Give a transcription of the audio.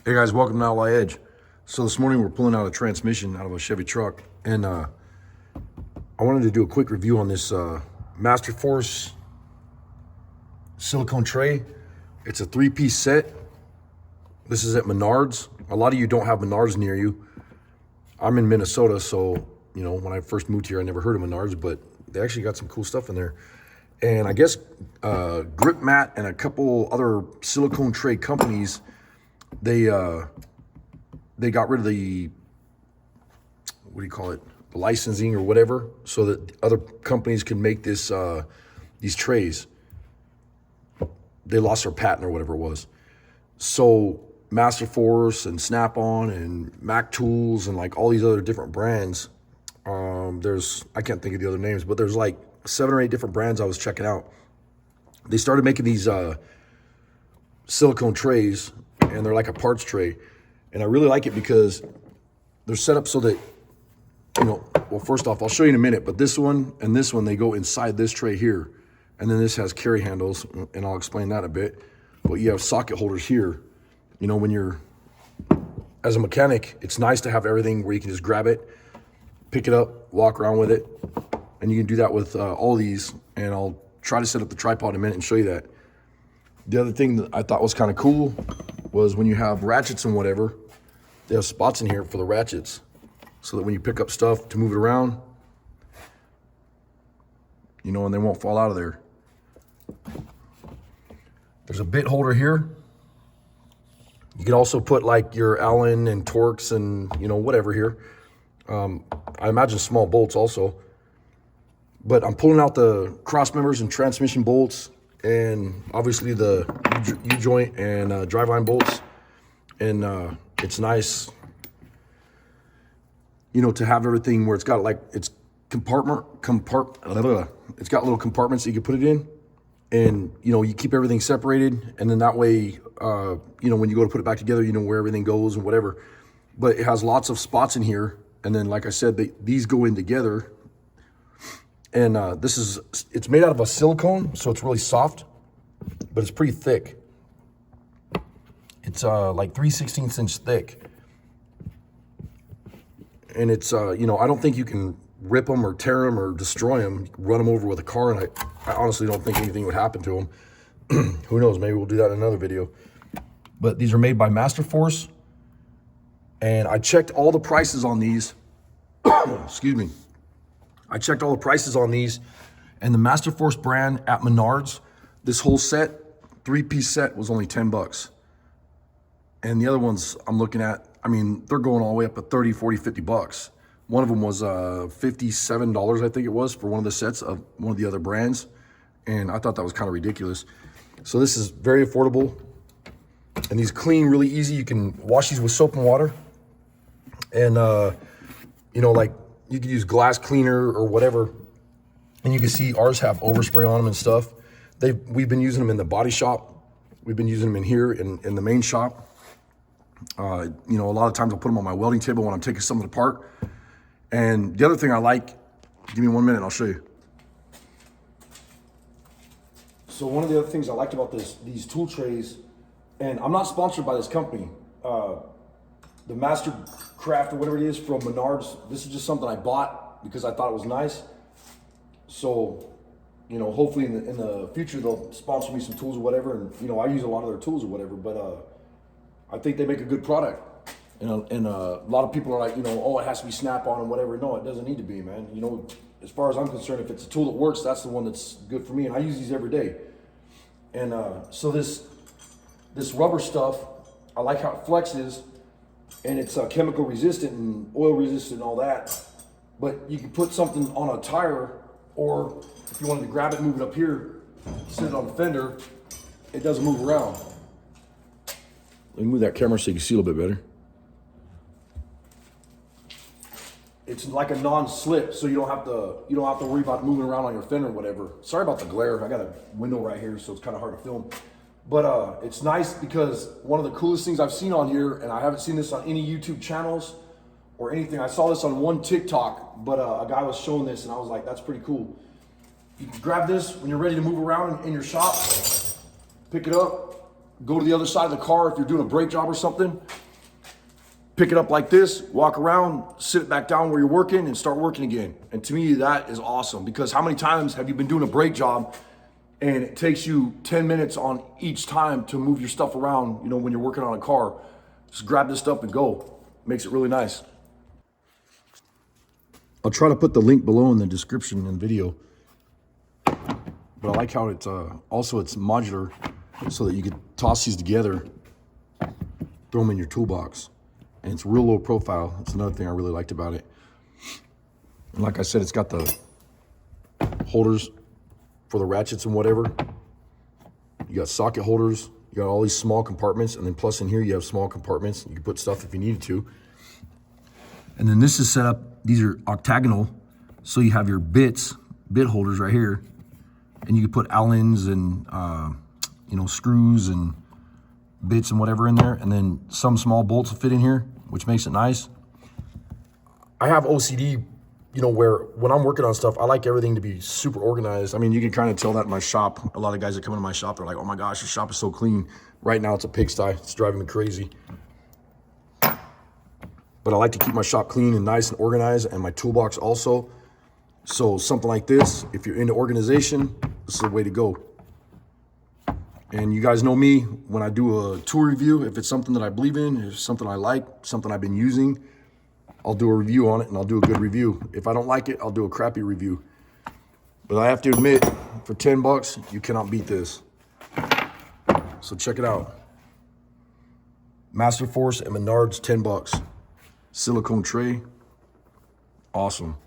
Hey guys, welcome to Outlaw Edge. So this morning we're pulling out a transmission out of a Chevy truck, and I wanted to do a quick review on this Masterforce silicone tray. It's a 3-piece set. This is at Menards. A lot of you don't have Menards near you. I'm in Minnesota, so you know when I first moved here, I never heard of Menards, but they actually got some cool stuff in there. And I guess Grip Mat and a couple other silicone tray companies, they got rid of the, what do you call it, the licensing or whatever, so that other companies can make this these trays. They lost their patent or whatever it was. So Masterforce and Snap-on and Mac Tools and like all these other different brands, I can't think of the other names, but there's like 7 or 8 different brands I was checking out. They started making these silicone trays, and they're like a parts tray. And I really like it because they're set up so that, you know, well, first off, I'll show you in a minute, but this one and this one, they go inside this tray here. And then this has carry handles, and I'll explain that a bit. But you have socket holders here. You know, when you're, as a mechanic, it's nice to have everything where you can just grab it, pick it up, walk around with it. And you can do that with all these, and I'll try to set up the tripod in a minute and show you that. The other thing that I thought was kind of cool was when you have ratchets and whatever, they have spots in here for the ratchets, so that when you pick up stuff to move it around, you know, and they won't fall out of there. There's a bit holder here. You can also put like your Allen and Torx and, you know, whatever here. I imagine small bolts also. But I'm pulling out the cross members and transmission bolts, and obviously the U-joint and driveline bolts. And it's nice, you know, to have everything where it's got like, it's it's got little compartments that you can put it in. And, you know, you keep everything separated, and then that way, you know, when you go to put it back together, you know where everything goes and whatever. But it has lots of spots in here. And then, like I said, these go in together. And it's made out of a silicone, so it's really soft, but it's pretty thick. It's like 3/16 inch thick. And it's, you know, I don't think you can rip them or tear them or destroy them, run them over with a car, and I honestly don't think anything would happen to them. Who knows, maybe we'll do that in another video. But these are made by Masterforce, and I checked all the prices on these. Excuse me. I checked all the prices on these, and the Masterforce brand at Menards, this whole set, 3-piece set, was only 10 bucks. And the other ones I'm looking at, I mean, they're going all the way up to 30, 40, 50 bucks. One of them was $57, I think it was, for one of the sets of one of the other brands. And I thought that was kind of ridiculous. So this is very affordable. And these clean really easy. You can wash these with soap and water. And, you know, like, you can use glass cleaner or whatever. And you can see ours have overspray on them and stuff. We've been using them in the body shop. We've been using them in here in the main shop. You know, a lot of times I'll put them on my welding table when I'm taking something apart. And the other thing I like, give me 1 minute and I'll show you. So one of the other things I liked about these tool trays, and I'm not sponsored by this company, the Mastercraft or whatever it is from Menards. This is just something I bought because I thought it was nice. So, you know, hopefully in the future they'll sponsor me some tools or whatever. And, you know, I use a lot of their tools or whatever, but I think they make a good product. And a lot of people are like, you know, oh, it has to be Snap-on and whatever. No, it doesn't need to be, man. You know, as far as I'm concerned, if it's a tool that works, that's the one that's good for me. And I use these every day. And so this rubber stuff, I like how it flexes, and it's chemical resistant and oil resistant and all that. But you can put something on a tire, or if you wanted to grab it, move it up here, sit it on the fender, it doesn't move around. Let me move that camera so you can see a little bit better. It's like a non-slip, so you don't have to worry about moving around on your fender or whatever. Sorry about the glare. I got a window right here, so it's kind of hard to film. But it's nice because one of the coolest things I've seen on here, and I haven't seen this on any YouTube channels or anything. I saw this on one TikTok, but a guy was showing this, and I was like, that's pretty cool. You can grab this when you're ready to move around in your shop, pick it up, go to the other side of the car if you're doing a brake job or something. Pick it up like this, walk around, sit it back down where you're working and start working again. And to me, that is awesome, because how many times have you been doing a brake job and it takes you 10 minutes on each time to move your stuff around, you know, when you're working on a car? Just grab this stuff and go. Makes it really nice. I'll try to put the link below in the description and video. But I like how it's also it's modular, so that you could toss these together, throw them in your toolbox. And it's real low profile. That's another thing I really liked about it. And like I said, it's got the holders for the ratchets and whatever. You got socket holders. You got all these small compartments. And then plus in here, you have small compartments. You can put stuff if you needed to. And then this is set up, these are octagonal. So you have your bit holders right here. And you can put Allens and, you know, screws and bits and whatever in there. And then some small bolts will fit in here, which makes it nice. I have OCD, you know, where when I'm working on stuff, I like everything to be super organized. I mean, you can kind of tell that in my shop. A lot of guys that come into my shop are like, oh my gosh, your shop is so clean. Right now it's a pigsty. It's driving me crazy. But I like to keep my shop clean and nice and organized, and my toolbox also. So something like this, if you're into organization, this is the way to go. And you guys know me, when I do a tool review, if it's something that I believe in, if it's something I like, something I've been using, I'll do a review on it, and I'll do a good review. If I don't like it, I'll do a crappy review. But I have to admit, for 10 bucks, you cannot beat this. So check it out. Masterforce and Menards, 10 bucks. Silicone tray, awesome.